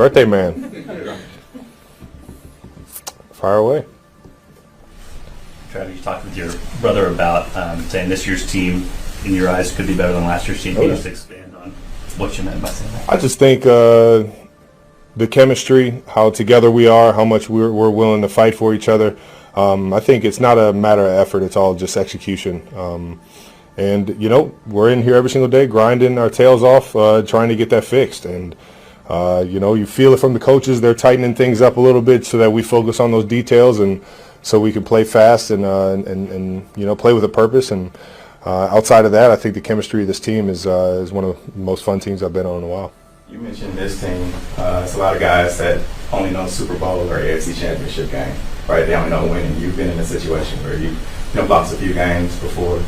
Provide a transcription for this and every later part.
Birthday man. Fire away. Travis, you talked with your brother about saying this year's team, in your eyes, could be better than last year's team. Can you just expand on what you meant by saying that? I just think the chemistry, how together we are, how much we're willing to fight for each other. I think it's not a matter of effort. It's all just execution. And, you know, we're in here every single day grinding our tails off, trying to get that fixed. And, you know, you feel it from the coaches. They're tightening things up a little bit so that we focus on those details and so we can play fast and you know, play with a purpose. And outside of that, I think the chemistry of this team is one of the most fun teams I've been on in a while. You mentioned this team. It's a lot of guys that only know Super Bowl or AFC Championship game, right? They only know winning. You've been in a situation where you know, lost a few games before.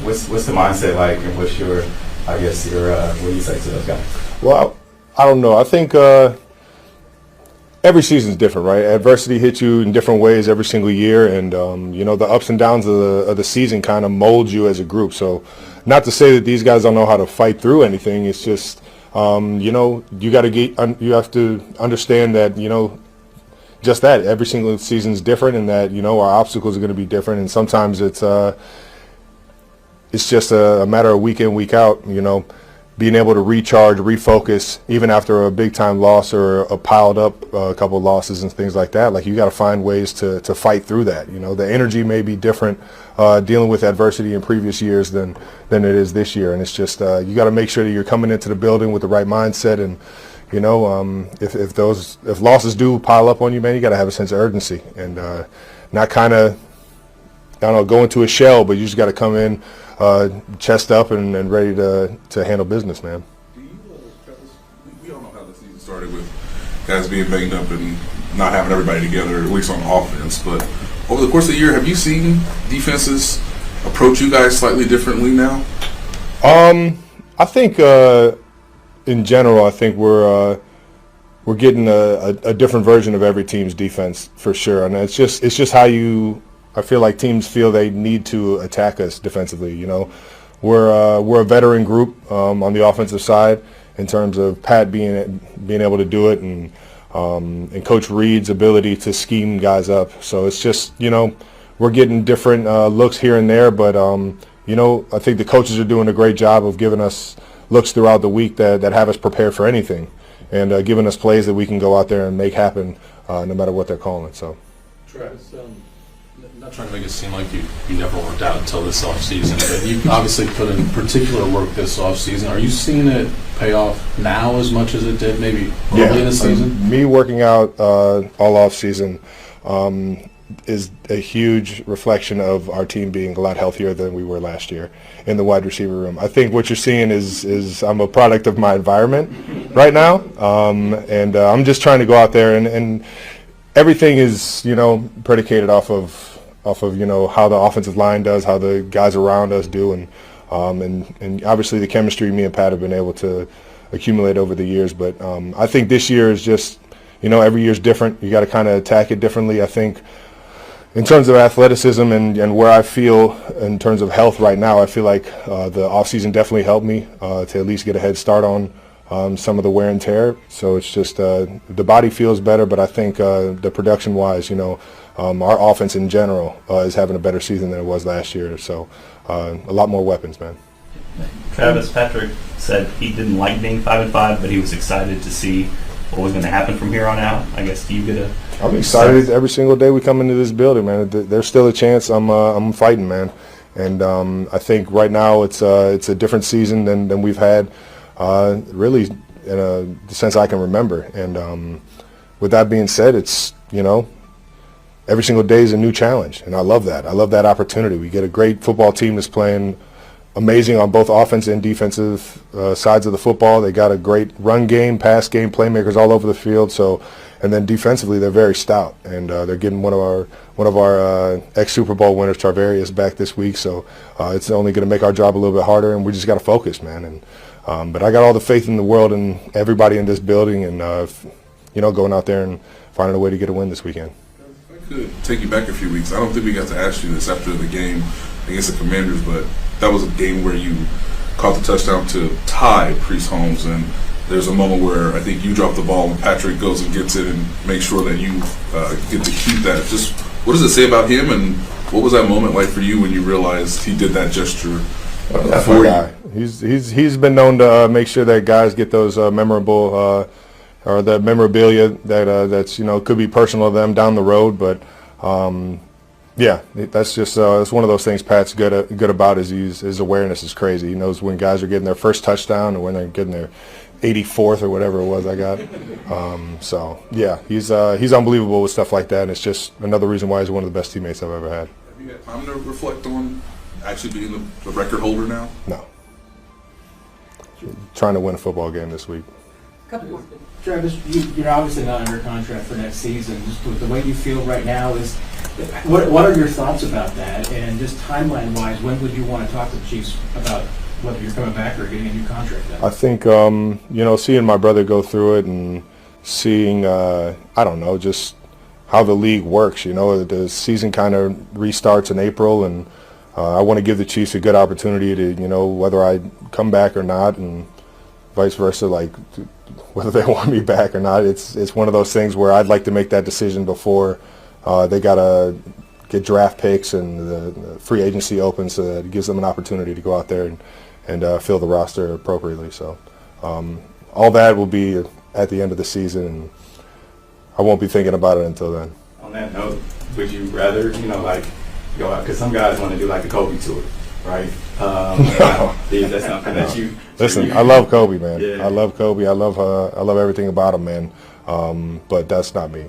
What's the mindset like, and what's your, I guess, your what do you say to those guys? Well, I don't know. I think every season's different, right? Adversity hits you in different ways every single year, and you know, the ups and downs of the season kind of mold you as a group. So, not to say that these guys don't know how to fight through anything. It's just you know, you have to understand that, you know, just that every single season's different, and that, you know, our obstacles are going to be different, and sometimes it's just a matter of week in, week out, you know, being able to recharge, refocus, even after a big-time loss or a piled up couple of losses and things like that. Like, you got to find ways to fight through that. You know, the energy may be different dealing with adversity in previous years than it is this year. And it's just you got to make sure that you're coming into the building with the right mindset. And, you know, if losses do pile up on you, man, you got to have a sense of urgency and not kind of, I don't know, go into a shell, but you just got to come in chest up and ready to handle business, man. Do you, Travis, we all know how the season started with guys being banged up and not having everybody together, at least on offense. But over the course of the year, have you seen defenses approach you guys slightly differently now? I think in general, I think we're getting a different version of every team's defense for sure, and it's just how you. I feel like teams feel they need to attack us defensively. You know, we're a veteran group on the offensive side in terms of Pat being able to do it, and Coach Reed's ability to scheme guys up. So it's just, you know, we're getting different looks here and there, but you know, I think the coaches are doing a great job of giving us looks throughout the week that have us prepared for anything, and giving us plays that we can go out there and make happen no matter what they're calling. So, Travis, not trying to make it seem like you never worked out until this offseason, but you obviously put in particular work this offseason. Are you seeing it pay off now as much as it did maybe early in the season? Me working out all offseason is a huge reflection of our team being a lot healthier than we were last year in the wide receiver room. I think what you're seeing is I'm a product of my environment right now, and I'm just trying to go out there and everything is, you know, predicated off of you know, how the offensive line does, how the guys around us do, and obviously the chemistry me and Pat have been able to accumulate over the years. But I think this year is just, you know, every year's different. You got to kind of attack it differently. I think in terms of athleticism and where I feel in terms of health right now, I feel like the offseason definitely helped me to at least get a head start on some of the wear and tear. So it's just the body feels better, but I think the production-wise, you know, our offense in general is having a better season than it was last year. So a lot more weapons, man. Travis, Patrick said he didn't like being 5-5, but he was excited to see what was going to happen from here on out. I guess, do you get a... I'm excited every single day we come into this building, man. There's still a chance I'm fighting, man. And I think right now it's a different season than we've had really in the sense I can remember. And with that being said, it's, you know, every single day is a new challenge, and I love that. I love that opportunity. We get a great football team that's playing amazing on both offense and defensive sides of the football. They got a great run game, pass game, playmakers all over the field. So, and then defensively, they're very stout, and they're getting one of our ex-Super Bowl winners, Tarvarius, back this week. So it's only going to make our job a little bit harder, and we just got to focus, man. And but I got all the faith in the world in everybody in this building, and you know, going out there and finding a way to get a win this weekend. Could take you back a few weeks. I don't think we got to ask you this after the game against the Commanders, but that was a game where you caught the touchdown to tie Priest Holmes, and there's a moment where I think you drop the ball and Patrick goes and gets it and makes sure that you get to keep that. Just what does it say about him, and what was that moment like for you when you realized he did that gesture That's my guy. He's been known to make sure that guys get those memorable or the memorabilia that's could be personal to them down the road, but yeah, that's just it's one of those things Pat's good about. Is his awareness is crazy. He knows when guys are getting their first touchdown or when they're getting their 84th or whatever it was I got. So yeah, he's unbelievable with stuff like that, and it's just another reason why he's one of the best teammates I've ever had. Have you had time to reflect on actually being the record holder now? No. Trying to win a football game this week. Travis, you're obviously not under contract for next season. Just with the way you feel right now, what are your thoughts about that? And just timeline-wise, when would you want to talk to the Chiefs about whether you're coming back or getting a new contract done? I think seeing my brother go through it and seeing I don't know, just how the league works. The season kind of restarts in April, and I want to give the Chiefs a good opportunity to whether I come back or not, and vice versa, like whether they want me back or not. It's one of those things where I'd like to make that decision before they gotta get draft picks and the free agency opens, so that it gives them an opportunity to go out there and fill the roster appropriately. So all that will be at the end of the season, and I won't be thinking about it until then. On that note, would you rather go out, because some guys want to do like the Kobe tour, right? Is that something that you? Listen, I love Kobe, man. Yeah. I love Kobe. I love everything about him, man. But that's not me.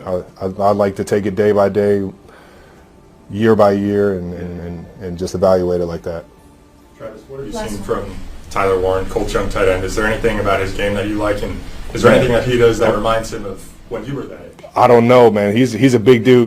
Okay. I like to take it day by day, year by year, and just evaluate it like that. Travis, what have you seen from Tyler Warren, Colts young tight end? Is there anything about his game that you like, and is there anything that he does that reminds him of when you were that age? I don't know, man. He's a big dude.